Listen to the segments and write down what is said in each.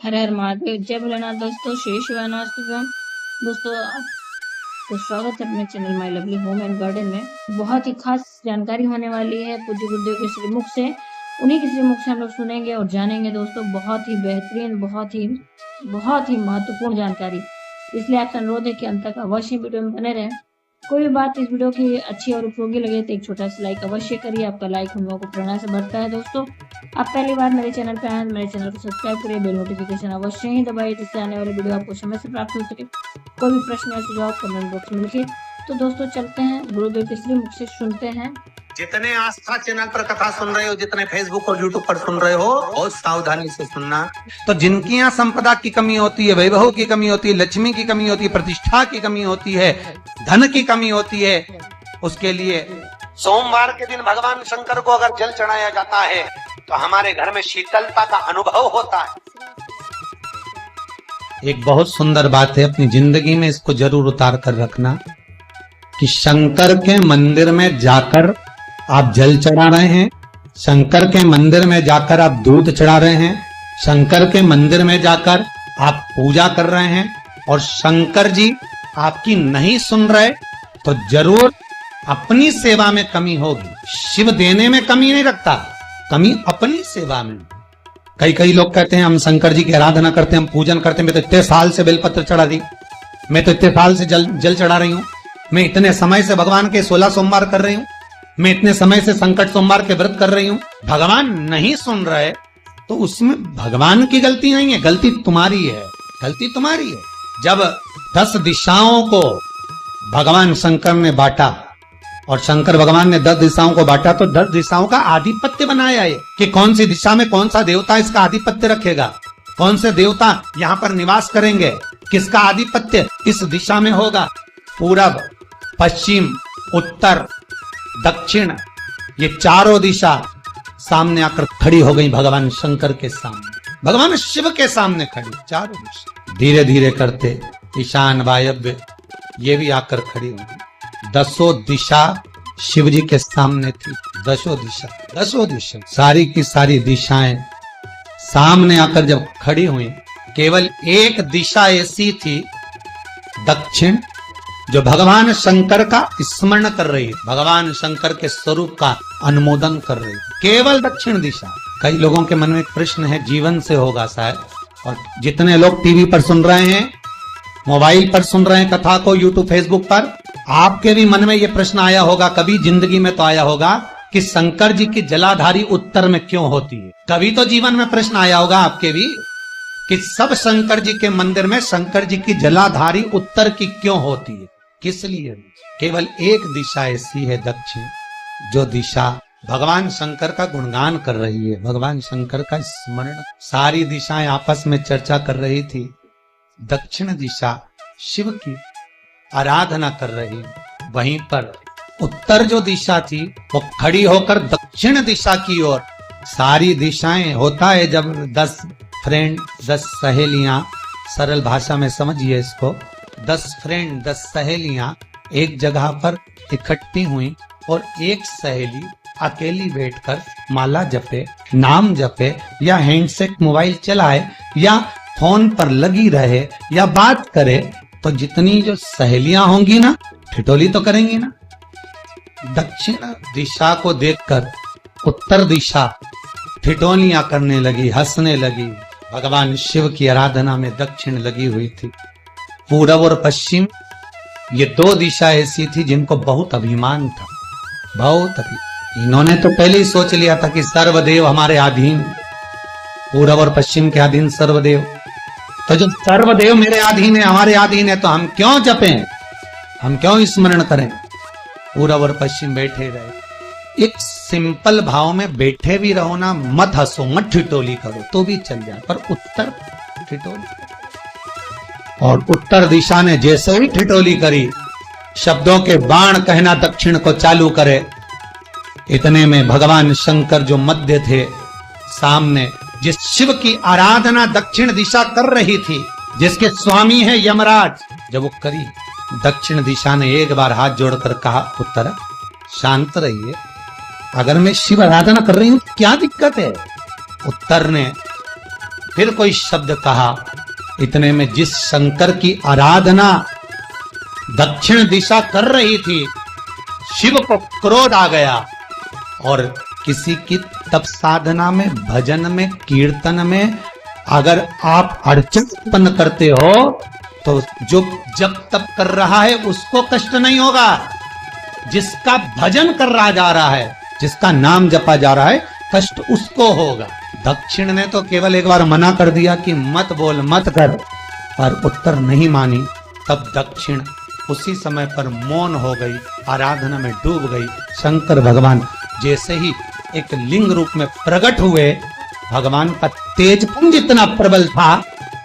हर हर महादेव, जय भोलेनाथ। दोस्तों श्री शिवानवास्तुभ्यम। दोस्तों आपको स्वागत है अपने channel my lovely home and garden में। बहुत ही खास जानकारी होने वाली है पूज्य गुरुदेव के श्रीमुख से। उन्हीं के श्रीमुख से हम लोग सुनेंगे और जानेंगे दोस्तों, बहुत ही बेहतरीन, बहुत ही महत्वपूर्ण जानकारी। इसलिए आपसे अनुरोध है कि अंत तक अवश्य वीडियो में बने रहें। कोई भी बात इस वीडियो की अच्छी और उपयोगी लगे तो एक छोटा सा लाइक अवश्य करिए। आपका लाइक हम लोगों को प्रेरणा से बढ़ता है। दोस्तों आप पहली बार मेरे चैनल पे आए, मेरे चैनल को सब्सक्राइब करिए, बेल नोटिफिकेशन अवश्य ही दबाइए, जिससे आने वाली वीडियो आपको समय से प्राप्त हो सके। कोई भी प्रश्न या सुझाव कमेंट बॉक्स में लिखिए। तो दोस्तों चलते हैं गुरुदेव के श्रीमुख से सुनते हैं। जितने आस्था चैनल पर कथा सुन रहे हो, जितने फेसबुक और यूट्यूब पर सुन रहे हो, बहुत सावधानी से सुनना। तो जिनकी यहाँ संपदा की कमी होती है, वैभव की कमी होती है, लक्ष्मी की कमी होती है, प्रतिष्ठा की कमी होती है, धन की कमी होती है, उसके लिए सोमवार के दिन भगवान शंकर को अगर जल चढ़ाया जाता है तो हमारे घर में शीतलता का अनुभव होता है। एक बहुत सुंदर बात है, अपनी जिंदगी में इसको जरूर उतार कर रखना कि शंकर के मंदिर में जाकर आप जल चढ़ा रहे हैं, शंकर के मंदिर में जाकर आप दूध चढ़ा रहे हैं, शंकर के मंदिर में जाकर आप पूजा कर रहे हैं और शंकर जी आपकी नहीं सुन रहे तो जरूर अपनी सेवा में कमी होगी। शिव देने में कमी नहीं रखता, कमी अपनी सेवा में। कई लोग कहते हैं हम शंकर जी की आराधना करते हैं, हम पूजन करते हैं, मैं तो इतने साल से बेलपत्र चढ़ा दी, मैं तो इतने साल से जल चढ़ा रही हूं, मैं इतने समय से भगवान के 16 सोमवार कर रही हूं, मैं इतने समय से संकट सोमवार के व्रत कर रही हूं। भगवान नहीं सुन रहे तो उसमें भगवान की गलती नहीं है, गलती तुम्हारी है, गलती तुम्हारी है। जब 10 दिशाओं को भगवान शंकर ने बांटा और शंकर भगवान ने 10 दिशाओं को बांटा तो 10 दिशाओं का आधिपत्य बनाया है कि कौन सी दिशा में कौन सा देवता इसका आधिपत्य रखेगा, कौन से देवता यहाँ पर निवास करेंगे, किसका आधिपत्य इस दिशा में होगा। पूरब, पश्चिम, उत्तर, दक्षिण, ये चारों दिशा सामने आकर खड़ी हो गई भगवान शंकर के सामने, भगवान शिव के सामने खड़ी चारों दिशा। धीरे धीरे करते ईशान, वायव्य ये भी आकर खड़ी हो गई। 10 दिशा शिव जी के सामने थी, 10 दिशा सारी की सारी दिशाएं सामने आकर जब खड़ी हुई, केवल एक दिशा ऐसी थी दक्षिण, जो भगवान शंकर का स्मरण कर रही है, भगवान शंकर के स्वरूप का अनुमोदन कर रही है, केवल दक्षिण दिशा। कई लोगों के मन में एक प्रश्न है, जीवन से होगा शायद, और जितने लोग टीवी पर सुन रहे हैं, मोबाइल पर सुन रहे हैं कथा को, यूट्यूब, फेसबुक पर, आपके भी मन में यह प्रश्न आया होगा, कभी जिंदगी में तो आया होगा कि शंकर जी की जलाधारी उत्तर में क्यों होती है। कभी तो जीवन में प्रश्न आया होगा आपके भी कि सब शंकर जी के मंदिर में शंकर जी की जलाधारी उत्तर की क्यों होती है, किस लिए। केवल एक दिशा ऐसी है दक्षिण, जो दिशा भगवान शंकर का गुणगान कर रही है, भगवान शंकर का स्मरण। सारी दिशाएं आपस में चर्चा कर रही थी, दक्षिण दिशा शिव की आराधना कर रही, वहीं पर उत्तर जो दिशा थी वो खड़ी होकर दक्षिण दिशा की ओर। सारी दिशाएं होता है जब 10 फ्रेंड, 10 सहेलियां, सरल भाषा में समझिए इसको, 10 फ्रेंड, 10 सहेलियां एक जगह पर इकट्ठी हुई और एक सहेली अकेली बैठकर माला जपे, नाम जपे, या हैंडसेट मोबाइल चलाए, या फोन पर लगी रहे, या बात करे, तो जितनी जो सहेलियां होंगी ना, ठिठोली तो करेंगी ना। दक्षिण दिशा को देखकर उत्तर दिशा ठिठोलियां करने लगी, हंसने लगी। भगवान शिव की आराधना में दक्षिण लगी हुई थी। पूरब और पश्चिम ये 2 दिशा ऐसी थी जिनको बहुत अभिमान था, बहुत अभिमान। इन्होंने तो पहले ही सोच लिया था कि सर्वदेव हमारे अधीन, पूरब और पश्चिम के अधीन सर्वदेव, तो जब सर्वदेव मेरे अधीन है, हमारे अधीन है, तो हम क्यों जपें, हम क्यों स्मरण करें। पूरब और पश्चिम बैठे रहे, एक सिंपल भाव में बैठे भी रहो ना, मत हंसो, मत ठिठोली करो तो भी चल जाए, पर उत्तर ठिठोली। और उत्तर दिशा ने जैसे ही ठिठोली करी, शब्दों के बाण कहना दक्षिण को चालू करे, इतने में भगवान शंकर जो मध्य थे सामने, जिस शिव की आराधना दक्षिण दिशा कर रही थी, जिसके स्वामी है यमराज, जब वो करी, दक्षिण दिशा ने एक बार हाथ जोड़कर कहा, उत्तर शांत रहिए, अगर मैं शिव आराधना कर रही हूं क्या दिक्कत है। उत्तर ने फिर कोई शब्द कहा। इतने में जिस शंकर की आराधना दक्षिण दिशा कर रही थी, शिव को क्रोध आ गया और किसी की तप साधना में, भजन में, कीर्तन में अगर आप अड़चन उत्पन्न करते हो तो जो जब तप कर रहा है उसको कष्ट नहीं होगा, जिसका भजन कर रहा जा रहा है, जिसका नाम जपा जा रहा है, कष्ट उसको होगा। दक्षिण ने तो केवल एक बार मना कर दिया कि मत बोल, मत कर, पर उत्तर नहीं मानी। तब दक्षिण उसी समय पर मौन हो गई, आराधना में डूब गई। शंकर भगवान जैसे ही एक लिंग रूप में प्रकट हुए, भगवान का तेजपुंज इतना प्रबल था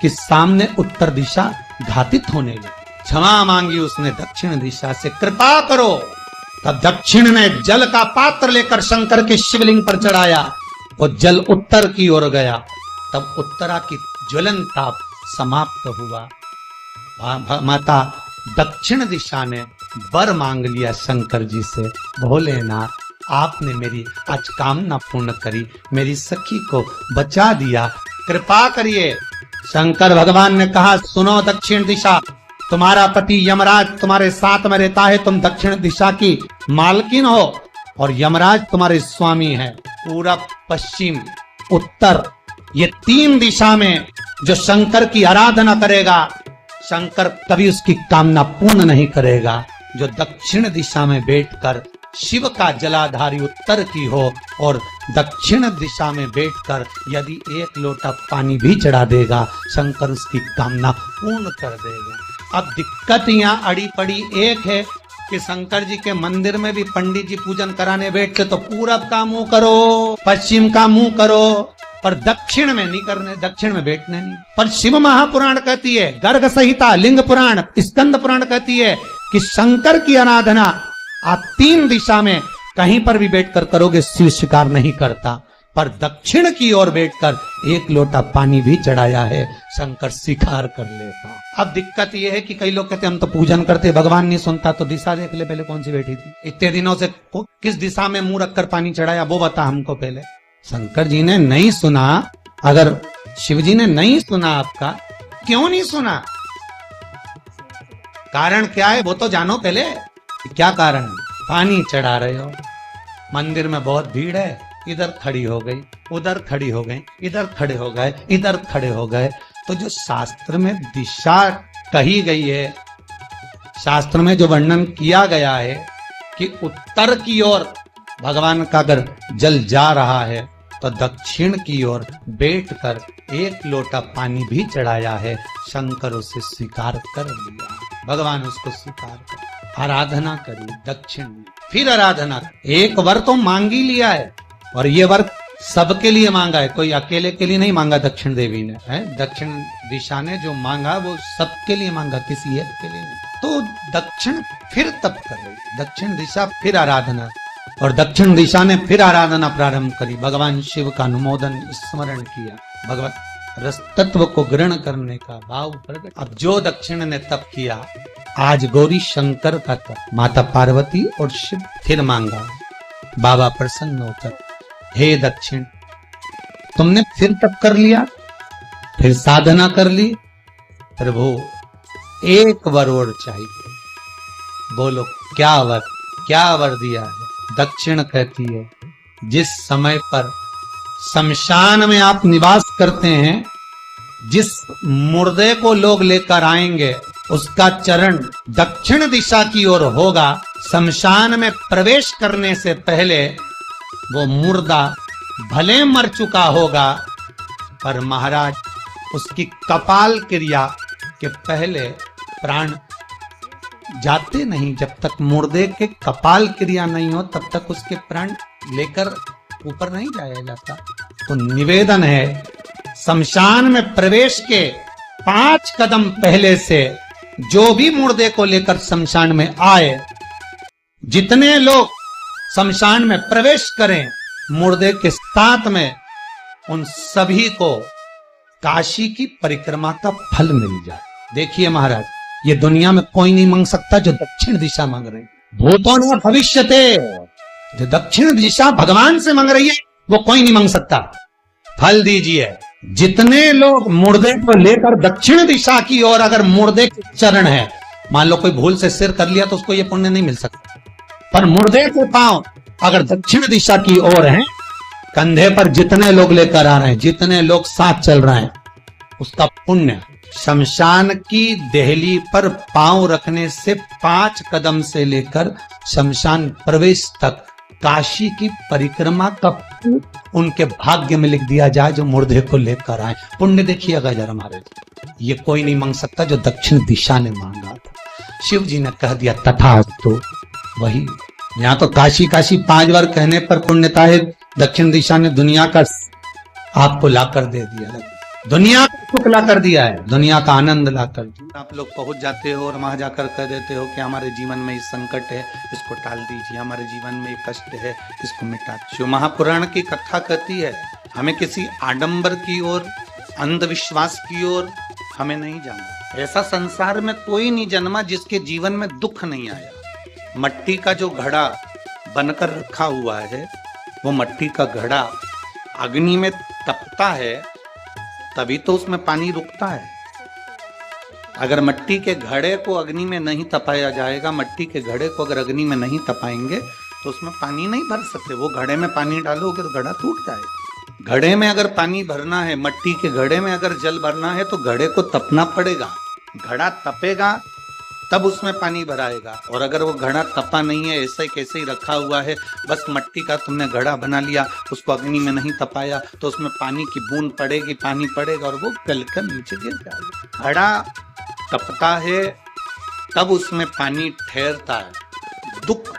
कि सामने उत्तर दिशा घातित होने लगी। क्षमा मांगी उसने दक्षिण दिशा से, कृपा करो। तब दक्षिण ने जल का पात्र लेकर शंकर के शिवलिंग पर चढ़ाया, वो जल उत्तर की ओर गया। तब उत्तरा की ज्वलन ताप समाप्त हुआ। माता दक्षिण दिशा ने वर मांग लिया शंकर जी से, भोलेनाथ आपने मेरी आज कामना पूर्ण करी, मेरी सखी को बचा दिया, कृपा करिए। शंकर भगवान ने कहा, सुनो दक्षिण दिशा, तुम्हारा पति यमराज तुम्हारे साथ में रहता है, तुम दक्षिण दिशा की मालकिन हो और यमराज तुम्हारे स्वामी है। पूरब, पश्चिम, उत्तर, ये तीन दिशा में जो शंकर की आराधना करेगा, शंकर कभी उसकी कामना पूर्ण नहीं करेगा। जो दक्षिण दिशा में बैठकर शिव का जलाधारी उत्तर की हो और दक्षिण दिशा में बैठकर यदि एक लोटा पानी भी चढ़ा देगा, शंकर उसकी कामना पूर्ण कर देगा। अब दिक्कत यहाँ अड़ी पड़ी एक है कि शंकर जी के मंदिर में भी पंडित जी पूजन कराने बैठते तो पूरब का मुंह करो, पश्चिम का मुंह करो, पर दक्षिण में नहीं करने, दक्षिण में बैठने नहीं। पर शिव महापुराण कहती है, गर्ग संहिता, लिंग पुराण, स्कंद पुराण कहती है कि शंकर की आराधना आप तीन दिशा में कहीं पर भी बैठकर करोगे, शिव स्वीकार नहीं करता। पर दक्षिण की ओर बैठकर एक लोटा पानी भी चढ़ाया है, शंकर स्वीकार कर लेता। अब दिक्कत यह है कि कई लोग कहते हम तो पूजन करते, भगवान नहीं सुनता, तो दिशा देख ले पहले कौन सी बैठी थी, इतने दिनों से किस दिशा में मुंह रखकर पानी चढ़ाया, वो बता हमको पहले। शंकर जी ने नहीं सुना। अगर शिव जी ने नहीं सुना आपका, क्यों नहीं सुना, कारण क्या है वो तो जानो पहले। क्या कारण? पानी चढ़ा रहे हो, मंदिर में बहुत भीड़ है, इधर खड़ी हो गई, उधर खड़ी हो गई, इधर खड़े हो गए, इधर खड़े हो गए। तो जो शास्त्र में दिशा कही गई है, शास्त्र में जो वर्णन किया गया है कि उत्तर की ओर भगवान का अगर जल जा रहा है तो दक्षिण की ओर बैठकर एक लोटा पानी भी चढ़ाया है, शंकर उसे स्वीकार कर लिया। भगवान उसको स्वीकार कर, आराधना करी दक्षिण में, फिर आराधना। एक वर तो मांग ही लिया है और ये वर सबके लिए मांगा है, कोई अकेले के लिए नहीं मांगा दक्षिण देवी ने, है दक्षिण दिशा ने जो मांगा वो सबके लिए मांगा, किसी एक के लिए नहीं। तो दक्षिण फिर तप कर रही, दक्षिण दिशा फिर आराधना, और दक्षिण दिशा ने फिर आराधना प्रारंभ करी। भगवान शिव का अनुमोदन स्मरण किया, भगवत रस तत्व को ग्रहण करने का भाव प्रकट। अब जो दक्षिण ने तप किया, आज गौरी शंकर का तप, माता पार्वती और शिव फिर मांगा। बाबा प्रसन्न होकर, हे दक्षिण तुमने फिर तप कर लिया, फिर साधना कर ली, प्रभु एक वर और चाहिए। बोलो क्या वर, क्या वर दिया है? दक्षिण कहती है, जिस समय पर शमशान में आप निवास करते हैं, जिस मुर्दे को लोग लेकर आएंगे उसका चरण दक्षिण दिशा की ओर होगा। शमशान में प्रवेश करने से पहले वो मुर्दा भले मर चुका होगा, पर महाराज उसकी कपाल क्रिया के पहले प्राण जाते नहीं। जब तक मुर्दे के कपाल क्रिया नहीं हो तब तक उसके प्राण लेकर ऊपर नहीं जाया जाता। तो निवेदन है, शमशान में प्रवेश के 5 कदम पहले से जो भी मुर्दे को लेकर शमशान में आए, जितने लोग शमशान में प्रवेश करें मुर्दे के साथ में, उन सभी को काशी की परिक्रमा का फल मिल जाए। देखिए महाराज, ये दुनिया में कोई नहीं मांग सकता जो दक्षिण दिशा मांग रहे हैं। भूतों ने भविष्यते, जो दक्षिण दिशा भगवान से मांग रही है वो कोई नहीं मांग सकता। फल दीजिए, जितने लोग मुर्दे को लेकर दक्षिण दिशा की ओर, अगर मुर्दे के चरण है, मान लो कोई भूल से सिर कर लिया तो उसको ये पुण्य नहीं मिल सकता, पर मुर्दे के पांव अगर दक्षिण दिशा की ओर हैं, कंधे पर जितने लोग लेकर आ रहे हैं, जितने लोग साथ चल रहे हैं, उसका पुण्य। शमशान की देहली पर पांव रखने से 5 कदम से लेकर शमशान प्रवेश तक काशी की परिक्रमा का उनके भाग्य में लिख दिया जाए, जो मुर्दे को लेकर आए। पुण्य देखिएगा जरा हमारे, ये कोई नहीं मांग सकता जो दक्षिण दिशा ने मांगा था। शिव जी ने कह दिया तथास्तु, वही। यहाँ तो काशी काशी 5 बार कहने पर पुण्यता है, दक्षिण दिशा ने दुनिया का आपको लाकर दे दिया, दुनिया का सुख ला कर दिया है, दुनिया का आनंद ला कर दिया। आप लोग पहुंच जाते हो और वहां जाकर कह देते हो कि हमारे जीवन में ये संकट है, इसको टाल दीजिए, हमारे जीवन में ये कष्ट है, इसको मिटा दीजिए। शिव महापुराण की कथा कहती है हमें किसी आडंबर की ओर, अंधविश्वास की ओर हमें नहीं जाना। ऐसा संसार में कोई नहीं जन्मा जिसके जीवन में दुख नहीं आया। मट्टी का जो घड़ा बनकर रखा हुआ है, वो मट्टी का घड़ा अग्नि में तपता है तभी तो उसमें पानी रुकता है। अगर मट्टी के घड़े को अग्नि में नहीं तपाया जाएगा, मट्टी के घड़े को अगर अग्नि में नहीं तपाएंगे तो उसमें पानी नहीं भर सकते। वो घड़े में पानी डालोगे तो घड़ा टूट जाएगा। घड़े में अगर पानी भरना है, मट्टी के घड़े में अगर जल भरना है तो घड़े को तपना पड़ेगा। घड़ा तपेगा तब उसमें पानी भराएगा। और अगर वो घड़ा तपा नहीं है, ऐसे कैसे ही रखा हुआ है, बस मट्टी का तुमने घड़ा बना लिया, उसको अग्नि में नहीं तपाया, तो उसमें पानी की बूंद पड़ेगी, पानी पड़ेगा और वो गलकर नीचे गिर जाएगा। घड़ा तपता है तब उसमें पानी ठहरता है। दुख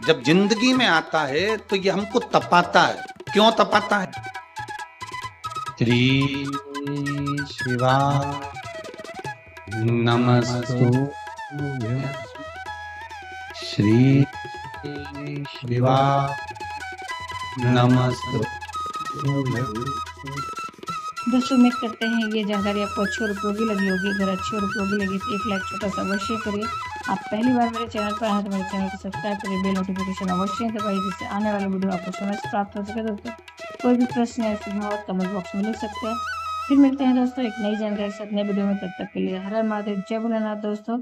जब जिंदगी में आता है तो ये हमको तपाता है। क्यों तपाता है? श्री शिवा नमस्तु श्री शिवा नमस्ते। दोस्तों उम्मीद करते हैं ये जानकारी आपको अच्छी और उपयोगी लगी होगी। अगर अच्छी और उपयोगी लगी तो एक लाइक छोटा सा अवश्य करिए। आप पहली बार मेरे चैनल पर आए तो मेरे चैनल को सब्सक्राइब करिए, बेल नोटिफिकेशन अवश्य दबाइए, जिससे आने वाले वीडियो आपको समय से प्राप्त हो सके। दोस्तों कोई भी प्रश्न या सुझाव कमेंट बॉक्स में लिख सकते हैं। फिर मिलते हैं दोस्तों एक नई जानकारी के साथ नए वीडियो में। तब तक के लिए हर हर महादेव, जय भोलेनाथ दोस्तों।